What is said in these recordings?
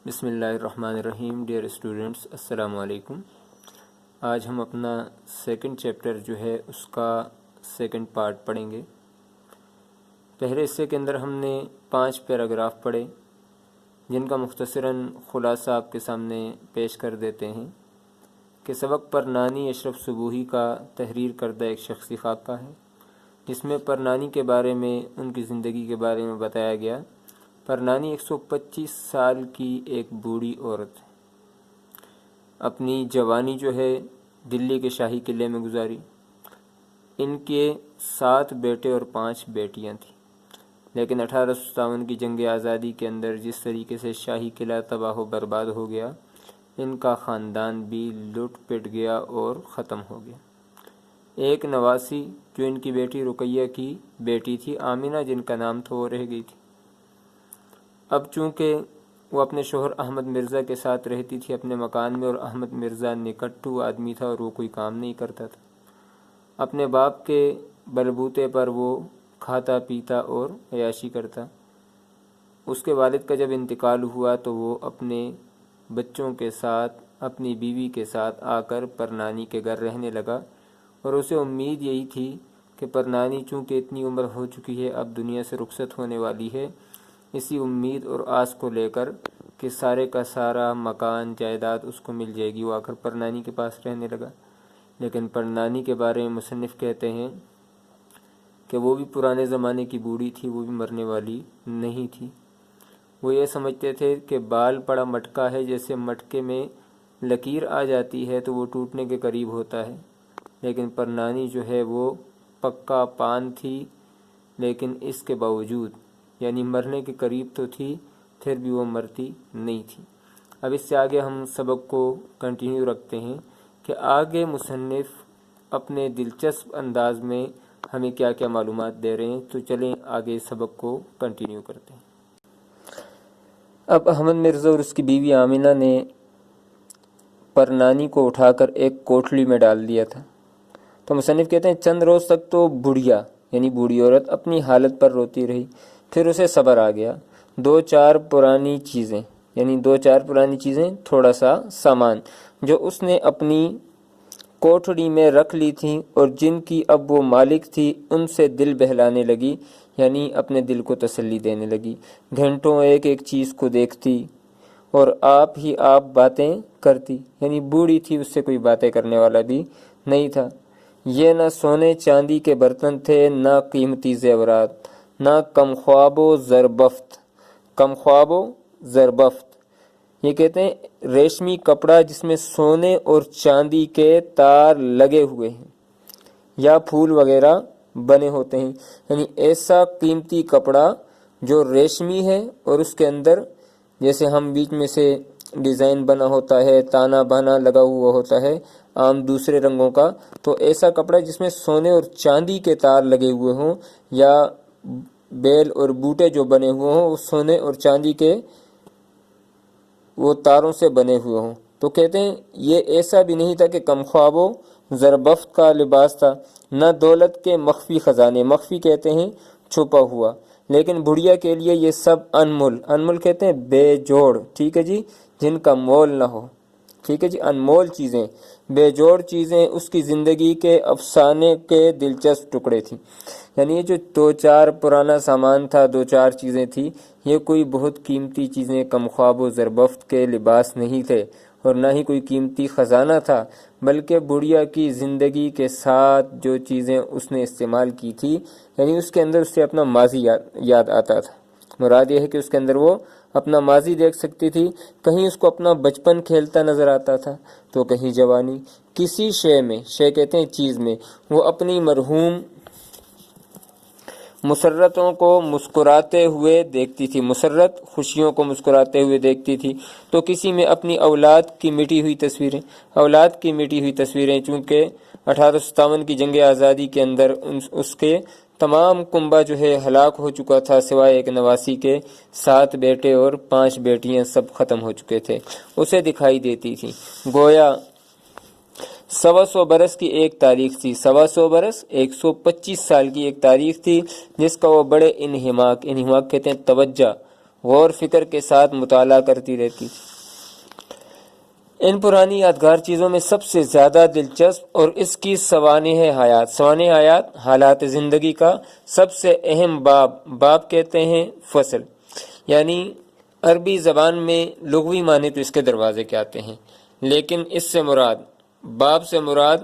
بسم اللہ الرحمن الرحیم۔ ڈیئر اسٹوڈنٹس، السلام علیکم۔ آج ہم اپنا سیکنڈ چیپٹر جو ہے اس کا سیکنڈ پارٹ پڑھیں گے۔ پہلے حصے کے اندر ہم نے 5 پیراگراف پڑھے جن کا مختصراً خلاصہ آپ کے سامنے پیش کر دیتے ہیں کہ سبق پرنانی اشرف صبوحی کا تحریر کردہ ایک شخصی خاکہ ہے جس میں پرنانی کے بارے میں، ان کی زندگی کے بارے میں بتایا گیا۔ پرنانی 125 سال کی ایک بوڑھی عورت ہے۔ اپنی جوانی جو ہے دلی کے شاہی قلعے میں گزاری۔ ان کے 7 بیٹے اور 5 بیٹیاں تھیں، لیکن 1857 کی جنگ آزادی کے اندر جس طریقے سے شاہی قلعہ تباہ و برباد ہو گیا، ان کا خاندان بھی لٹ پٹ گیا اور ختم ہو گیا۔ ایک نواسی جو ان کی بیٹی رقیہ کی بیٹی تھی، آمنہ جن کا نام تھا، وہ رہ گئی تھی۔ اب چونکہ وہ اپنے شوہر احمد مرزا کے ساتھ رہتی تھی اپنے مکان میں، اور احمد مرزا نکٹو آدمی تھا اور وہ کوئی کام نہیں کرتا تھا۔ اپنے باپ کے بلبوتے پر وہ کھاتا پیتا اور عیاشی کرتا۔ اس کے والد کا جب انتقال ہوا تو وہ اپنے بچوں کے ساتھ، اپنی بیوی کے ساتھ آ کر پرنانی کے گھر رہنے لگا، اور اسے امید یہی تھی کہ پرنانی چونکہ اتنی عمر ہو چکی ہے، اب دنیا سے رخصت ہونے والی ہے، اسی امید اور آس کو لے کر کہ سارے کا سارا مکان جائیداد اس کو مل جائے گی، وہ آ کر پرنانی کے پاس رہنے لگا۔ لیکن پرنانی کے بارے میں مصنف کہتے ہیں کہ وہ بھی پرانے زمانے کی بوڑھی تھی، وہ بھی مرنے والی نہیں تھی۔ وہ یہ سمجھتے تھے کہ بال پڑا مٹکا ہے، جیسے مٹکے میں لکیر آ جاتی ہے تو وہ ٹوٹنے کے قریب ہوتا ہے، لیکن پرنانی جو ہے وہ پکا پان تھی، لیکن اس کے باوجود یعنی مرنے کے قریب تو تھی، پھر بھی وہ مرتی نہیں تھی۔ اب اس سے آگے ہم سبق کو کنٹینیو رکھتے ہیں کہ آگے مصنف اپنے دلچسپ انداز میں ہمیں کیا کیا معلومات دے رہے ہیں، تو چلیں آگے سبق کو کنٹینیو کرتے ہیں۔ اب احمد مرزا اور اس کی بیوی آمنہ نے پرنانی کو اٹھا کر ایک کوٹھلی میں ڈال دیا تھا۔ تو مصنف کہتے ہیں چند روز تک تو بڑھیا یعنی بوڑھی عورت اپنی حالت پر روتی رہی، پھر اسے صبر آ گیا۔ 2-4 پرانی چیزیں، تھوڑا سا سامان جو اس نے اپنی کوٹھڑی میں رکھ لی تھیں اور جن کی اب وہ مالک تھی، ان سے دل بہلانے لگی، یعنی اپنے دل کو تسلی دینے لگی۔ گھنٹوں ایک ایک چیز کو دیکھتی اور آپ ہی آپ باتیں کرتی، یعنی بوڑھی تھی، اس سے کوئی باتیں کرنے والا بھی نہیں تھا۔ یہ نہ سونے چاندی کے برتن تھے، نہ قیمتی زیورات، نہ کم خواب و زربفت۔ یہ کہتے ہیں ریشمی کپڑا جس میں سونے اور چاندی کے تار لگے ہوئے ہیں یا پھول وغیرہ بنے ہوتے ہیں، یعنی ایسا قیمتی کپڑا جو ریشمی ہے اور اس کے اندر جیسے ہم بیچ میں سے ڈیزائن بنا ہوتا ہے، تانا بانا لگا ہوا ہوتا ہے عام دوسرے رنگوں کا، تو ایسا کپڑا جس میں سونے اور چاندی کے تار لگے ہوئے ہوں، یا بیل اور بوٹے جو بنے ہوئے ہوں وہ سونے اور چاندی کے وہ تاروں سے بنے ہوئے ہوں۔ تو کہتے ہیں یہ ایسا بھی نہیں تھا کہ کم خواب و زربفت کا لباس تھا، نہ دولت کے مخفی خزانے، مخفی کہتے ہیں چھپا ہوا، لیکن بڑھیا کے لیے یہ سب انمول کہتے ہیں بے جوڑ، ٹھیک ہے جی، جن کا مول نہ ہو، ٹھیک ہے جی، انمول چیزیں، بے جوڑ چیزیں اس کی زندگی کے افسانے کے دلچسپ ٹکڑے تھیں۔ یعنی یہ جو 2-4 پرانا سامان تھا، 2-4 چیزیں تھی، یہ کوئی بہت قیمتی چیزیں، کم خواب و زربفت کے لباس نہیں تھے، اور نہ ہی کوئی قیمتی خزانہ تھا، بلکہ بڑھیا کی زندگی کے ساتھ جو چیزیں اس نے استعمال کی تھی، یعنی اس کے اندر اس سے اپنا ماضی یاد آتا تھا۔ مراد یہ ہے کہ اس کے اندر وہ اپنا ماضی دیکھ سکتی تھی، کہیں اس کو اپنا بچپن کھیلتا نظر آتا تھا تو کہیں جوانی، کسی شے کہتے ہیں چیز میں وہ اپنی مرحوم مسرتوں کو مسکراتے ہوئے دیکھتی تھی، مسرت خوشیوں کو مسکراتے ہوئے دیکھتی تھی، تو کسی میں اپنی اولاد کی مٹی ہوئی تصویریں چونکہ 1857 کی جنگ آزادی کے اندر اس کے تمام کنبہ جو ہے ہلاک ہو چکا تھا، سوائے ایک نواسی کے 7 بیٹے اور 5 بیٹیاں سب ختم ہو چکے تھے، اسے دکھائی دیتی تھی، گویا 125 برس کی ایک تاریخ تھی، 125 سال کی ایک تاریخ تھی، جس کا وہ بڑے انہماک کہتے ہیں توجہ غور فکر کے ساتھ مطالعہ کرتی رہتی تھی۔ ان پرانی یادگار چیزوں میں سب سے زیادہ دلچسپ اور اس کی سوانح حیات حالات زندگی کا سب سے اہم باب کہتے ہیں فصل، یعنی عربی زبان میں لغوی معنی تو اس کے دروازے کے آتے ہیں، لیکن اس سے مراد باب سے مراد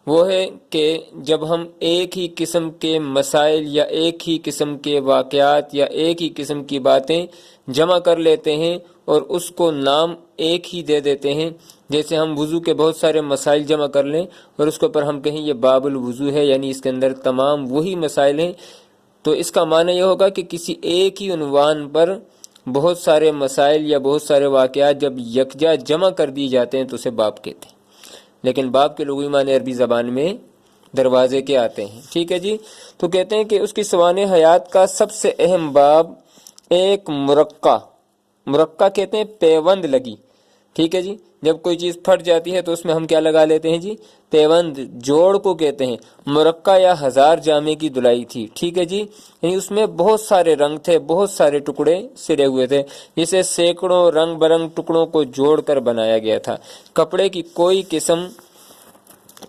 وہ ہے کہ جب ہم ایک ہی قسم کے مسائل یا ایک ہی قسم کے واقعات یا ایک ہی قسم کی باتیں جمع کر لیتے ہیں اور اس کو نام ایک ہی دے دیتے ہیں، جیسے ہم وضو کے بہت سارے مسائل جمع کر لیں اور اس کے اوپر ہم کہیں یہ باب الوضو ہے، یعنی اس کے اندر تمام وہی مسائل ہیں، تو اس کا معنی یہ ہوگا کہ کسی ایک ہی عنوان پر بہت سارے مسائل یا بہت سارے واقعات جب یکجا جمع کر دی جاتے ہیں تو اسے باب کہتے ہیں۔ لیکن باب کے لغوی معنی عربی زبان میں دروازے کے آتے ہیں، ٹھیک ہے جی۔ تو کہتے ہیں کہ اس کی سوانح حیات کا سب سے اہم باب ایک مرقع کہتے ہیں پیوند لگی، ٹھیک ہے جی۔ جب کوئی چیز پھٹ جاتی ہے تو اس میں ہم کیا لگا لیتے ہیں جی؟ پیوند، جوڑ کو کہتے ہیں۔ مرقع یا ہزار جامے کی دلائی تھی، ٹھیک ہے جی، یعنی اس میں بہت سارے رنگ تھے، بہت سارے ٹکڑے سرے ہوئے تھے، جسے سینکڑوں رنگ برنگ ٹکڑوں کو جوڑ کر بنایا گیا تھا۔ کپڑے کی کوئی قسم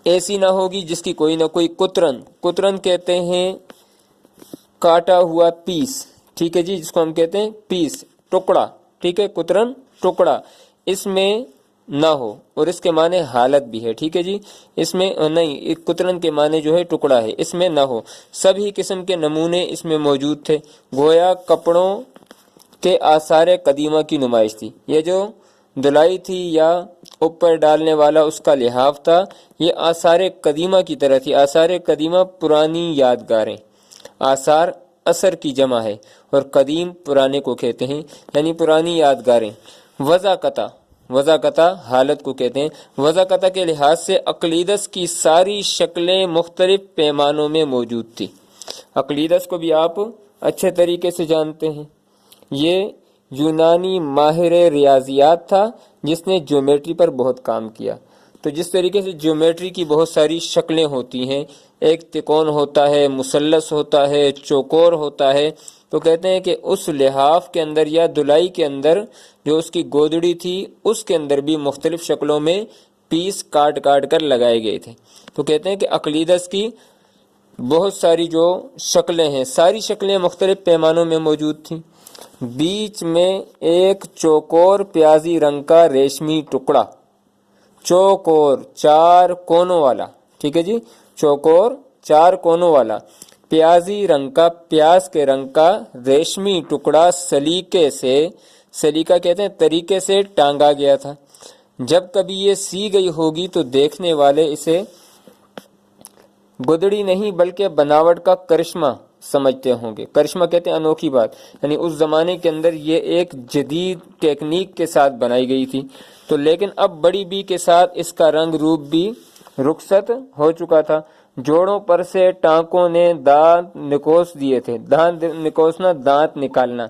ایسی نہ ہوگی جس کی کوئی نہ کوئی قطرن کہتے ہیں کاٹا ہوا پیس، ٹھیک ہے جی، جس کو ہم کہتے ہیں پیس، ٹکڑا، ٹھیک ہے، قطرن ٹکڑا اس میں نہ ہو، اور اس کے معنی حالت بھی ہے، ٹھیک ہے جی، اس میں نہیں، قطرن کے معنی جو ہے ٹکڑا ہے، اس میں نہ ہو۔ سبھی قسم کے نمونے اس میں موجود تھے، گویا کپڑوں کے آثار قدیمہ کی نمائش تھی۔ یہ جو دلائی تھی یا اوپر ڈالنے والا اس کا لحاف تھا، یہ آثار قدیمہ کی طرح تھی۔ آثار قدیمہ پرانی یادگاریں، آثار اثر کی جمع ہے اور قدیم پرانے کو کہتے ہیں، یعنی پرانی یادگاریں۔ وضاقتہ حالت کو کہتے ہیں۔ وضاقتہ کے لحاظ سے اقلیدس کی ساری شکلیں مختلف پیمانوں میں موجود تھی۔ اقلیدس کو بھی آپ اچھے طریقے سے جانتے ہیں، یہ یونانی ماہر ریاضیات تھا جس نے جیومیٹری پر بہت کام کیا۔ تو جس طریقے سے جیومیٹری کی بہت ساری شکلیں ہوتی ہیں، ایک تکون ہوتا ہے، مثلث ہوتا ہے، چوکور ہوتا ہے، تو کہتے ہیں کہ اس لحاف کے اندر یا دلائی کے اندر جو اس کی گودڑی تھی اس کے اندر بھی مختلف شکلوں میں پیس کاٹ کر لگائے گئے تھے۔ تو کہتے ہیں کہ اقلیدس کی بہت ساری جو شکلیں ہیں، ساری شکلیں مختلف پیمانوں میں موجود تھیں۔ بیچ میں ایک چوکور پیازی رنگ کا ریشمی ٹکڑا، چوکور 4 کونوں والا، ٹھیک ہے جی، چوکور 4 کونوں والا پیازی رنگ کا، پیاز کے رنگ کا ریشمی ٹکڑا سلیقہ کہتے ہیں طریقے سے ٹانگا گیا تھا۔ جب کبھی یہ سی گئی ہوگی تو دیکھنے والے اسے گدڑی نہیں بلکہ بناوٹ کا کرشمہ سمجھتے ہوں گے۔ کرشمہ کہتے ہیں انوکھی بات، یعنی اس زمانے کے اندر یہ ایک جدید ٹیکنیک کے ساتھ بنائی گئی تھی۔ تو لیکن اب بڑی بی کے ساتھ اس کا رنگ روپ بھی رخصت ہو چکا تھا۔ جوڑوں پر سے ٹانکوں نے دانت نکوس دیے تھے۔ دانت نکوسنا، دانت نکالنا،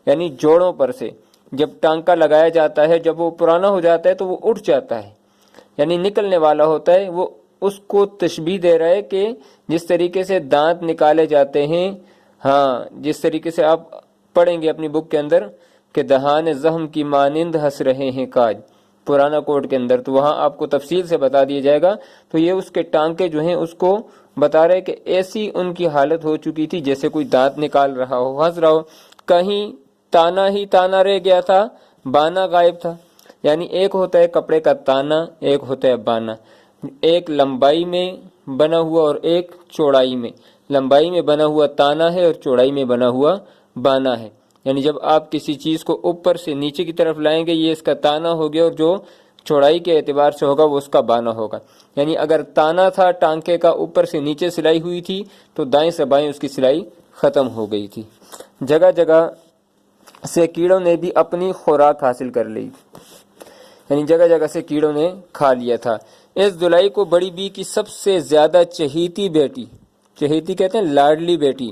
یعنی جوڑوں پر سے جب ٹانکا لگایا جاتا ہے، جب وہ پرانا ہو جاتا ہے تو وہ اٹھ جاتا ہے، یعنی نکلنے والا ہوتا ہے۔ وہ اس کو تشبیہ دے رہا ہے کہ جس طریقے سے دانت نکالے جاتے ہیں، ہاں، جس طریقے سے آپ پڑھیں گے اپنی بک کے اندر کہ دہان زخم کی مانند ہنس رہے ہیں کاج، پرانا کوٹ کے اندر، تو وہاں آپ کو تفصیل سے بتا دیا جائے گا۔ تو یہ اس کے ٹانکے جو ہیں اس کو بتا رہے کہ ایسی ان کی حالت ہو چکی تھی جیسے کوئی دانت نکال رہا ہو، ہنس رہا ہو۔ کہیں تانا ہی تانا رہ گیا تھا، بانا غائب تھا، یعنی ایک ہوتا ہے کپڑے کا تانا، ایک ہوتا ہے بانا، ایک لمبائی میں بنا ہوا اور ایک چوڑائی میں۔ لمبائی میں بنا ہوا تانا ہے اور چوڑائی میں بنا ہوا بانا ہے، یعنی جب آپ کسی چیز کو اوپر سے نیچے کی طرف لائیں گے یہ اس کا تانا ہو گیا، اور جو چوڑائی کے اعتبار سے ہوگا وہ اس کا بانا ہوگا۔ یعنی اگر تانا تھا ٹانکے کا، اوپر سے نیچے سلائی ہوئی تھی، تو دائیں سے بائیں اس کی سلائی ختم ہو گئی تھی۔ جگہ جگہ سے کیڑوں نے بھی اپنی خوراک حاصل کر لی، یعنی جگہ جگہ سے کیڑوں نے کھا لیا تھا۔ اس دلائی کو بڑی بی کی سب سے زیادہ چہیتی بیٹی، چہیتی کہتے ہیں لاڈلی بیٹی،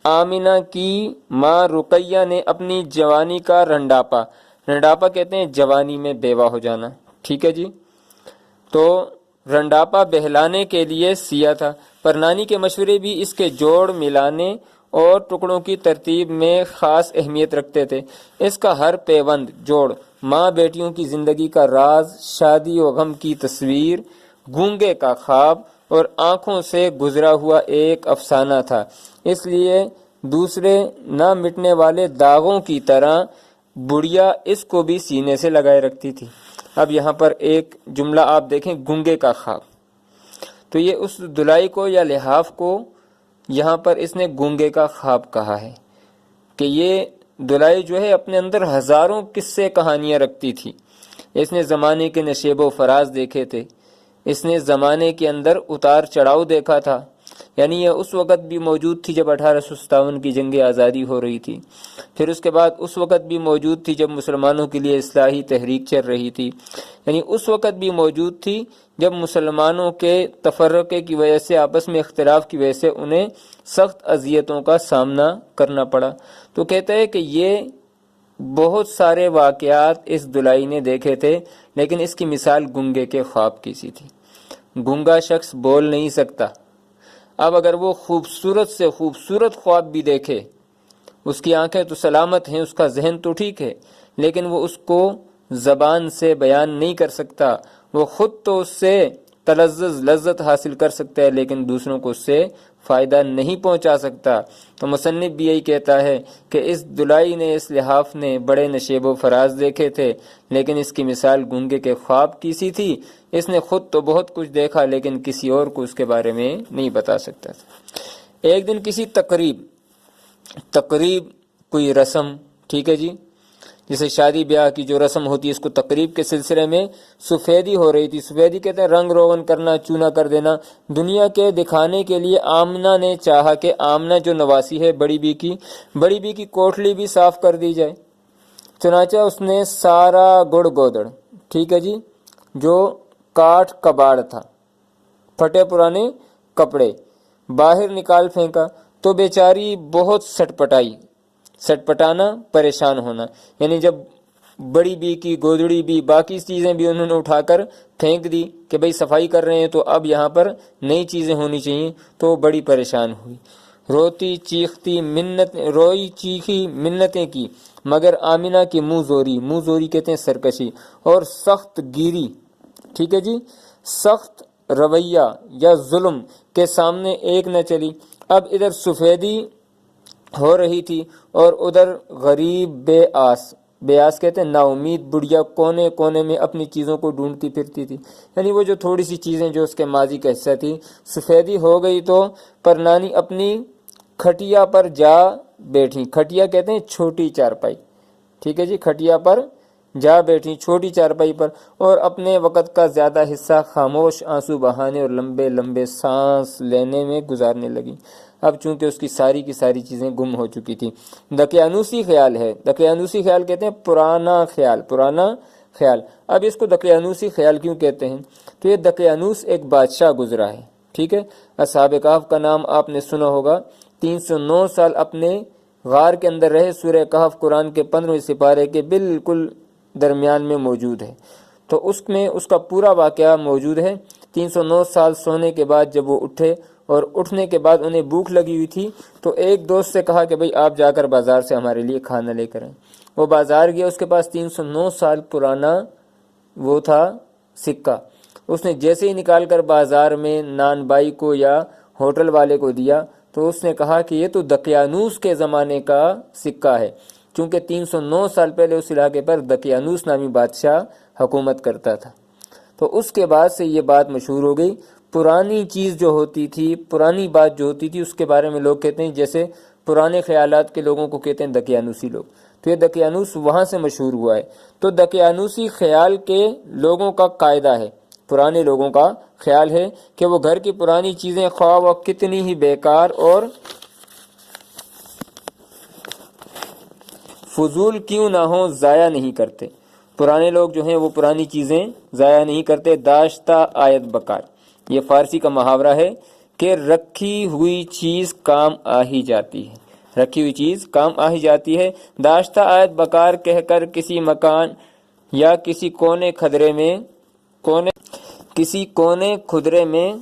آمینہ کی ماں رقیہ نے اپنی جوانی کا رنڈاپا کہتے ہیں جوانی میں بیوہ ہو جانا، ٹھیک ہے جی، تو رنڈاپا بہلانے کے لیے سیا تھا، پر نانی کے مشورے بھی اس کے جوڑ ملانے اور ٹکڑوں کی ترتیب میں خاص اہمیت رکھتے تھے۔ اس کا ہر پیوند جوڑ ماں بیٹیوں کی زندگی کا راز، شادی و غم کی تصویر، گونگے کا خواب اور آنکھوں سے گزرا ہوا ایک افسانہ تھا۔ اس لیے دوسرے نہ مٹنے والے داغوں کی طرح بڑھیا اس کو بھی سینے سے لگائے رکھتی تھی۔ اب یہاں پر ایک جملہ آپ دیکھیں، گونگے کا خواب، تو یہ اس دلائی کو یا لحاف کو یہاں پر اس نے گونگے کا خواب کہا ہے کہ یہ دلائی جو ہے اپنے اندر ہزاروں قصے کہانیاں رکھتی تھی۔ اس نے زمانے کے نشیب و فراز دیکھے تھے، اس نے زمانے کے اندر اتار چڑھاؤ دیکھا تھا، یعنی یہ اس وقت بھی موجود تھی جب 1857 کی جنگ آزادی ہو رہی تھی، پھر اس کے بعد اس وقت بھی موجود تھی جب مسلمانوں کے لیے اصلاحی تحریک چل رہی تھی، یعنی اس وقت بھی موجود تھی جب مسلمانوں کے تفرقے کی وجہ سے، آپس میں اختلاف کی وجہ سے انہیں سخت اذیتوں کا سامنا کرنا پڑا۔ تو کہتا ہے کہ یہ بہت سارے واقعات اس دلائی نے دیکھے تھے، لیکن اس کی مثال گنگے کے خواب کی سی تھی۔ گنگا شخص بول نہیں سکتا، اب اگر وہ خوبصورت سے خوبصورت خواب بھی دیکھے، اس کی آنکھیں تو سلامت ہیں، اس کا ذہن تو ٹھیک ہے، لیکن وہ اس کو زبان سے بیان نہیں کر سکتا۔ وہ خود تو اس سے تلذذ لذت حاصل کر سکتا ہے، لیکن دوسروں کو اس سے فائدہ نہیں پہنچا سکتا۔ تو مصنف بھی یہی کہتا ہے کہ اس دلائی نے، اس لحاف نے بڑے نشیب و فراز دیکھے تھے، لیکن اس کی مثال گونگے کے خواب کی سی تھی۔ اس نے خود تو بہت کچھ دیکھا، لیکن کسی اور کو اس کے بارے میں نہیں بتا سکتا تھا۔ ایک دن کسی تقریب کوئی رسم، ٹھیک ہے جی، جیسے شادی بیاہ کی جو رسم ہوتی ہے، اس کو تقریب کے سلسلے میں سفیدی ہو رہی تھی۔ سفیدی کہتے ہیں رنگ روغن کرنا، چونا کر دینا۔ دنیا کے دکھانے کے لیے آمنہ نے چاہا کہ آمنہ جو نواسی ہے بڑی بی کی کوٹلی بھی صاف کر دی جائے۔ چنانچہ اس نے سارا گڑ گودڑ، ٹھیک ہے جی، جو کاٹ کباڑ تھا، پھٹے پرانے کپڑے باہر نکال پھینکا، تو بیچاری بہت سٹپٹانا، پریشان ہونا، یعنی جب بڑی بی کی گودڑی بھی، باقی چیزیں بھی انہوں نے اٹھا کر پھینک دی کہ بھئی صفائی کر رہے ہیں تو اب یہاں پر نئی چیزیں ہونی چاہیے، تو بڑی پریشان ہوئی۔ روئی چیخی منتیں کی، مگر آمنہ کی منہ زوری کہتے ہیں سرکشی، اور سخت گیری، ٹھیک ہے جی، سخت رویہ یا ظلم کے سامنے ایک نہ چلی۔ اب ادھر سفیدی ہو رہی تھی اور ادھر غریب بے آس کہتے ہیں نا امید بڑھیا کونے کونے میں اپنی چیزوں کو ڈھونڈتی پھرتی تھی، یعنی وہ جو تھوڑی سی چیزیں جو اس کے ماضی کا حصہ تھی، سفیدی ہو گئی تو پرنانی اپنی کھٹیا پر جا بیٹھی۔ کھٹیا کہتے ہیں چھوٹی چارپائی، ٹھیک ہے جی، کھٹیا پر جا بیٹھی، چھوٹی چارپائی پر، اور اپنے وقت کا زیادہ حصہ خاموش آنسو بہانے اور لمبے لمبے سانس لینے میں گزارنے لگی۔ اب چونکہ اس کی ساری چیزیں گم ہو چکی تھی۔ دقیانوسی خیال ہے، دقیانوسی خیال کہتے ہیں پرانا خیال۔ اب اس کو دقیانوسی خیال کیوں کہتے ہیں؟ تو یہ دقیانوس ایک بادشاہ گزرا ہے، ٹھیک ہے۔ اصحاب کہف کا نام آپ نے سنا ہوگا، 309 سال اپنے غار کے اندر رہے۔ سورہ کہف قرآن کے 15ویں سپارے کے بالکل درمیان میں موجود ہے، تو اس میں اس کا پورا واقعہ موجود ہے۔ 309 سال سونے کے بعد جب وہ اٹھے، اور اٹھنے کے بعد انہیں بھوک لگی ہوئی تھی، تو ایک دوست سے کہا کہ بھئی آپ جا کر بازار سے ہمارے لیے کھانا لے کر آئیں۔ وہ بازار گیا، اس کے پاس 309 سال پرانا وہ تھا سکہ۔ اس نے جیسے ہی نکال کر بازار میں نان بائی کو یا ہوٹل والے کو دیا، تو اس نے کہا کہ یہ تو دقیانوس کے زمانے کا سکہ ہے، چونکہ 309 سال پہلے اس علاقے پر دقیانوس نامی بادشاہ حکومت کرتا تھا۔ تو اس کے بعد سے یہ بات مشہور ہو گئی، پرانی چیز جو ہوتی تھی، پرانی بات جو ہوتی تھی، اس کے بارے میں لوگ کہتے ہیں، جیسے پرانے خیالات کے لوگوں کو کہتے ہیں دقیانوسی لوگ، تو یہ دقیانوس وہاں سے مشہور ہوا ہے۔ تو دقیانوسی خیال کے لوگوں کا قاعدہ ہے، پرانے لوگوں کا خیال ہے کہ وہ گھر کی پرانی چیزیں خواہ وہ کتنی ہی بیکار اور فضول کیوں نہ ہوں، ضائع نہیں کرتے۔ پرانے لوگ جو ہیں وہ پرانی چیزیں ضائع نہیں کرتے۔ داشتہ آیت بکار، یہ فارسی کا محاورہ ہے کہ رکھی ہوئی چیز کام آ ہی جاتی ہے، رکھی ہوئی چیز کام آ ہی جاتی ہے۔ داشتہ آیت بکار کہہ کر کسی مکان یا کسی کونے کھدرے میں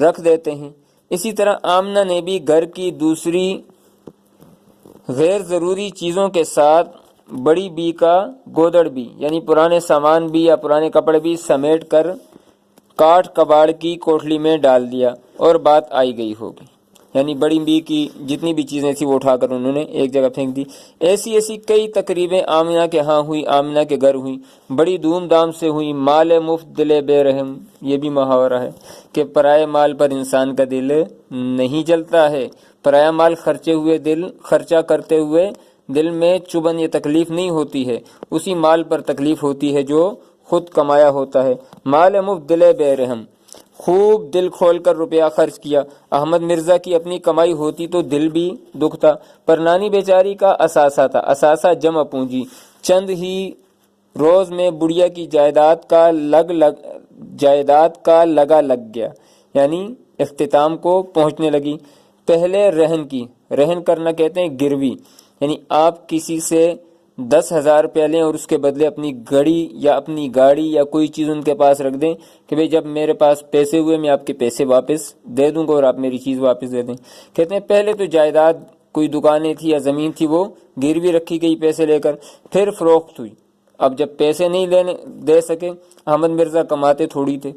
رکھ دیتے ہیں، اسی طرح آمنہ نے بھی گھر کی دوسری غیر ضروری چیزوں کے ساتھ بڑی بی کا گودڑ بھی یعنی پرانے سامان بھی یا پرانے کپڑے بھی سمیٹ کر کاٹ کباڑ کی کوٹلی میں ڈال دیا اور بات آئی گئی ہوگی، یعنی بڑی بی کی جتنی بھی چیزیں تھیں وہ اٹھا کر انہوں نے ایک جگہ پھینک دی۔ ایسی کئی تقریبیں آمنہ کے ہاں ہوئی، آمنہ کے گھر ہوئی، بڑی دھوم دھام سے ہوئی۔ مال مفت دل بے رحم، یہ بھی محاورہ ہے کہ پرائے مال پر انسان کا دل نہیں جلتا ہے۔ پرایا مال خرچہ کرتے ہوئے دل میں چبھن یا تکلیف نہیں ہوتی ہے، اسی مال پر تکلیف ہوتی ہے جو خود کمایا ہوتا ہے۔ مال مفت دل بے رحم، خوب دل کھول کر روپیہ خرچ کیا۔ احمد مرزا کی اپنی کمائی ہوتی تو دل بھی دکھتا، پر نانی بیچاری کا اثاثہ تھا، اثاثہ جمع پونجی۔ چند ہی روز میں بڑھیا کی جائیداد کا لگا لگ گیا، یعنی اختتام کو پہنچنے لگی۔ پہلے رہن کرنا کہتے ہیں گروی، یعنی آپ کسی سے 10,000 روپیہ لیں اور اس کے بدلے اپنی گاڑی یا کوئی چیز ان کے پاس رکھ دیں کہ بھئی جب میرے پاس پیسے ہوئے میں آپ کے پیسے واپس دے دوں گا اور آپ میری چیز واپس دے دیں۔ کہتے ہیں پہلے تو جائیداد کوئی دکانیں تھی یا زمین تھی وہ گروی رکھی گئی پیسے لے کر، پھر فروخت ہوئی۔ اب جب پیسے نہیں دے سکے، احمد مرزا کماتے تھوڑی تھے،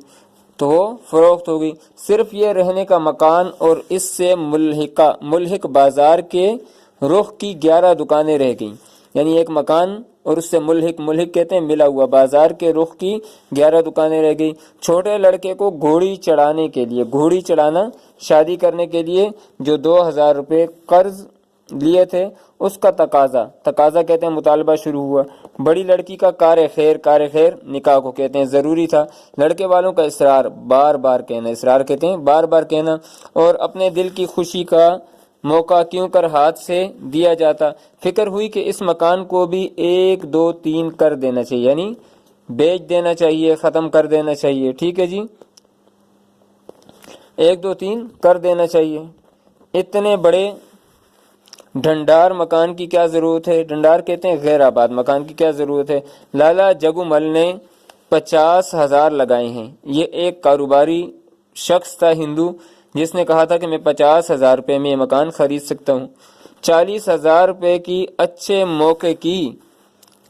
تو وہ فروخت ہو گئی۔ صرف یہ رہنے کا مکان اور اس سے ملحق بازار کے رخ کی 11 دکانیں رہ گئیں، یعنی ایک مکان اور اس سے ملحق کہتے ہیں ملا ہوا، بازار کے رخ کی 11 دکانیں رہ گئی۔ چھوٹے لڑکے کو گھوڑی چڑھانا شادی کرنے کے لیے جو 2,000 روپے قرض لیے تھے اس کا تقاضا کہتے ہیں مطالبہ شروع ہوا۔ بڑی لڑکی کا کار خیر نکاح کو کہتے ہیں ضروری تھا۔ لڑکے والوں کا اصرار کہتے ہیں بار بار کہنا، اور اپنے دل کی خوشی کا موقع کیوں کر ہاتھ سے دیا جاتا۔ فکر ہوئی کہ اس مکان کو بھی 1 2 3 کر دینا چاہیے، یعنی بیچ دینا چاہیے، ختم کر دینا چاہیے۔ ٹھیک ہے جی، 1 2 3 کر دینا چاہیے۔ اتنے بڑے ڈھنڈار مکان کی کیا ضرورت ہے؟ ڈھنڈار کہتے ہیں غیر آباد مکان کی کیا ضرورت ہے؟ لالا جگو مل نے 50,000 لگائے ہیں۔ یہ ایک کاروباری شخص تھا ہندو، جس نے کہا تھا کہ میں 50,000 روپے میں یہ مکان خرید سکتا ہوں۔ 40,000 روپے کی اچھے موقع کی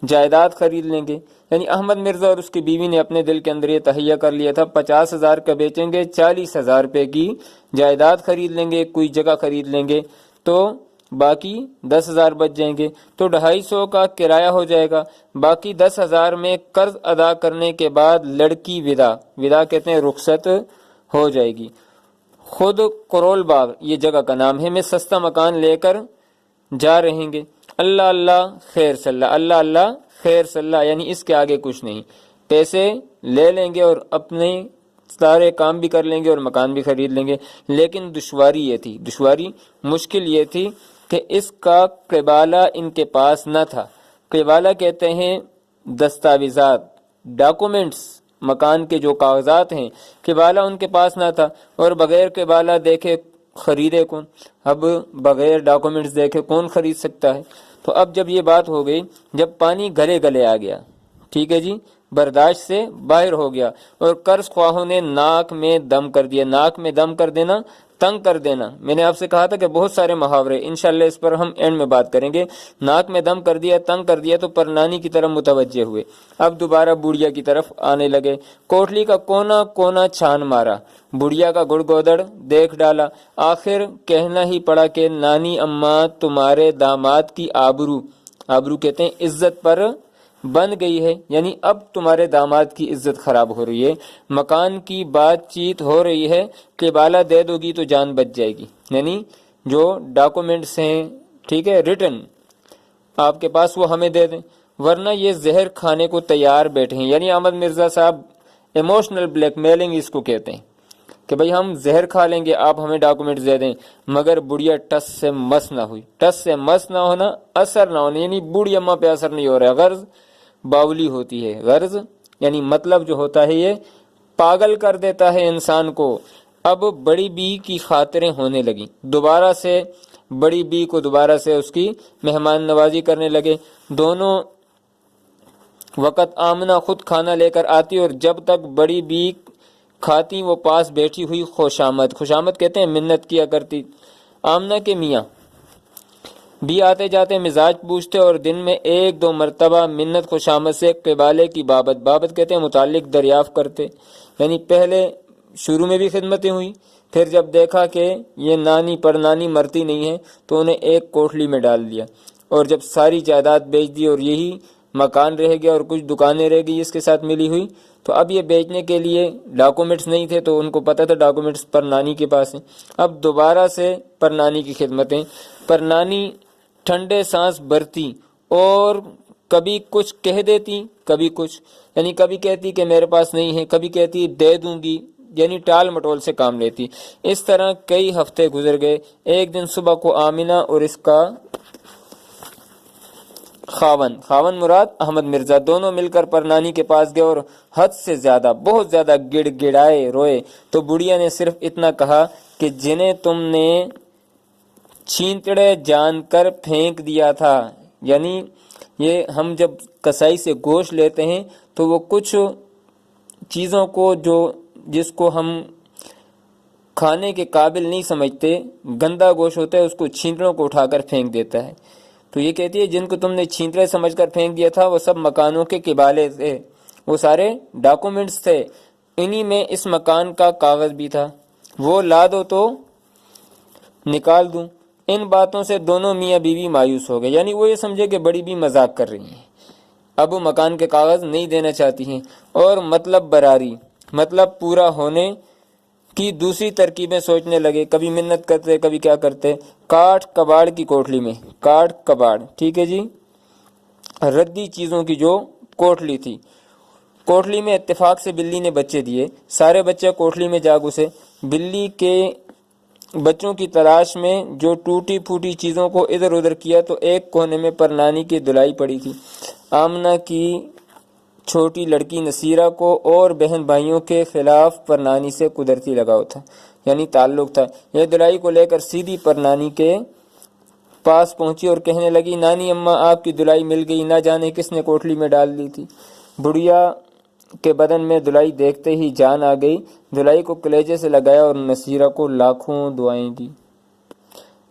جائیداد خرید لیں گے، یعنی احمد مرزا اور اس کی بیوی نے اپنے دل کے اندر یہ تہیہ کر لیا تھا 50,000 کا بیچیں گے، 40,000 روپے کی جائیداد خرید لیں گے، کوئی جگہ خرید لیں گے تو باقی 10,000 بچ جائیں گے، تو 250 کا کرایہ ہو جائے گا۔ باقی 10,000 میں قرض ادا کرنے کے بعد لڑکی ودا کہتے ہیں رخصت ہو جائے گی۔ خود کرول باغ یہ جگہ کا نام ہے، میں سستا مکان لے کر جا رہیں گے۔ اللہ اللہ خیر صلی اللہ خیر صلی اللہ، یعنی اس کے آگے کچھ نہیں۔ پیسے لے لیں گے اور اپنے سارے کام بھی کر لیں گے اور مکان بھی خرید لیں گے، لیکن مشکل یہ تھی کہ اس کا قبالہ ان کے پاس نہ تھا۔ قبالہ کہتے ہیں دستاویزات، ڈاکومنٹس، مکان کے جو کاغذات ہیں، قبالہ ان کے پاس نہ تھا، اور بغیر قبالہ دیکھے خریدے کون؟ اب بغیر ڈاکومنٹس دیکھے کون خرید سکتا ہے؟ تو اب جب یہ بات ہو گئی، جب پانی گلے آ گیا، ٹھیک ہے جی، برداشت سے باہر ہو گیا، اور قرض خواہوں نے ناک میں دم کر دیا۔ ناک میں دم کر دینا، تنگ کر دینا، میں نے آپ سے کہا تھا کہ بہت سارے محاورے، انشاءاللہ اس پر ہم اینڈ میں بات کریں گے۔ ناک میں دم کر دیا، تنگ کر دیا، تو پرنانی کی طرف متوجہ ہوئے، اب دوبارہ بڑھیا کی طرف آنے لگے۔ کوٹلی کا کونا چھان مارا، بڑھیا کا گڑ گودڑ دیکھ ڈالا، آخر کہنا ہی پڑا کہ نانی اماں تمہارے داماد کی آبرو کہتے ہیں عزت پر بن گئی ہے، یعنی اب تمہارے داماد کی عزت خراب ہو رہی ہے، مکان کی بات چیت ہو رہی ہے، قبالہ دے دو گی تو جان بچ جائے گی، یعنی جو ڈاکومنٹس ہیں، ٹھیک ہے، ریٹن آپ کے پاس وہ ہمیں دے دیں، ورنہ یہ زہر کھانے کو تیار بیٹھے ہیں۔ یعنی احمد مرزا صاحب ایموشنل بلیک میلنگ اس کو کہتے ہیں کہ بھئی ہم زہر کھا لیں گے، آپ ہمیں ڈاکومنٹس دے دیں، مگر بڑھیا ٹس سے مس نہ ہوئی۔ ٹس سے مس نہ ہونا، اثر نہ ہونا، یعنی بوڑھی اماں پہ اثر نہیں ہو رہا ہے۔ غرض باولی ہوتی ہے، غرض یعنی مطلب جو ہوتا ہے یہ پاگل کر دیتا ہے انسان کو۔ اب بڑی بی کی خاطریں ہونے لگی، بڑی بی کو دوبارہ سے اس کی مہمان نوازی کرنے لگے۔ دونوں وقت آمنہ خود کھانا لے کر آتی، اور جب تک بڑی بی کھاتی وہ پاس بیٹھی ہوئی خوشامد، خوشامد کہتے ہیں منت کیا کرتی۔ آمنہ کے میاں بھی آتے جاتے مزاج پوچھتے اور دن میں 1-2 مرتبہ منت خوشامد سے قبالے کی بابت کہتے ہیں متعلق دریافت کرتے، یعنی پہلے شروع میں بھی خدمتیں ہوئی، پھر جب دیکھا کہ یہ نانی پر نانی مرتی نہیں ہے تو انہیں ایک کوٹھلی میں ڈال دیا، اور جب ساری جائیداد بیچ دی اور یہی مکان رہ گیا اور کچھ دکانیں رہ گئی اس کے ساتھ ملی ہوئی، تو اب یہ بیچنے کے لیے ڈاکومنٹس نہیں تھے، تو ان کو پتہ تھا ڈاکومنٹس پر نانی کے پاس ہیں۔ اب دوبارہ سے پر نانی کی خدمتیں، پر نانی ٹھنڈے سانس بھرتی اور کبھی کچھ کہہ دیتی کبھی کچھ، یعنی کبھی کہتی کہ میرے پاس نہیں ہے، کبھی کہتی دے دوں گی، یعنی ٹال مٹول سے کام لیتی۔ اس طرح کئی ہفتے گزر گئے۔ ایک دن صبح کو آمنہ اور اس کا خاون مراد احمد مرزا دونوں مل کر پرنانی کے پاس گئے اور حد سے زیادہ بہت زیادہ گڑ گڑائے روئے، تو بڑھیا نے صرف اتنا کہا کہ جنہیں تم نے چھینتڑے جان کر پھینک دیا تھا، یعنی یہ ہم جب کسائی سے گوشت لیتے ہیں تو وہ کچھ چیزوں کو جس کو ہم کھانے کے قابل نہیں سمجھتے، گندا گوشت ہوتا ہے، اس کو چھینٹڑوں کو اٹھا کر پھینک دیتا ہے۔ تو یہ کہتی ہے جن کو تم نے چھینٹڑے سمجھ کر پھینک دیا تھا وہ سب مکانوں کے قبالے تھے، وہ سارے ڈاکومنٹس تھے، انہی میں اس مکان کا کاغذ بھی تھا، وہ لا دو تو نکال دوں۔ ان باتوں سے دونوں میاں بیوی مایوس ہو گئے، یعنی وہ یہ سمجھے کہ بڑی بھی مذاق کر رہی ہیں، اب وہ مکان کے کاغذ نہیں دینا چاہتی ہیں، اور مطلب براری، مطلب پورا ہونے کی دوسری ترکیبیں سوچنے لگے، کبھی منت کرتے کبھی کیا کرتے۔ کاٹھ کباڑ کی کوٹھلی میں، کاٹھ کباڑ ٹھیک ہے جی، ردی چیزوں کی جو کوٹھلی تھی، کوٹھلی میں اتفاق سے بلی نے بچے دیے، سارے بچے کوٹھلی میں جا گھسے، بلی کے بچوں کی تلاش میں جو ٹوٹی پھوٹی چیزوں کو ادھر ادھر کیا تو ایک کونے میں پرنانی کی دلائی پڑی تھی۔ آمنہ کی چھوٹی لڑکی نصیرہ کو اور بہن بھائیوں کے خلاف پرنانی سے قدرتی لگاؤ تھا، یعنی تعلق تھا۔ یہ دلائی کو لے کر سیدھی پرنانی کے پاس پہنچی اور کہنے لگی، نانی اماں آپ کی دلائی مل گئی، نہ جانے کس نے کوٹھلی میں ڈال دی تھی۔ بڑھیا کے بدن میں دلائی دیکھتے ہی جان آ گئی، دلائی کو کلیجے سے لگایا اور نصیرہ کو لاکھوں دعائیں دی۔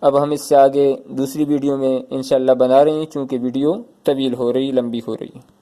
اب ہم اس سے آگے دوسری ویڈیو میں انشاءاللہ بنا رہے ہیں، چونکہ ویڈیو طویل ہو رہی، لمبی ہو رہی ہے۔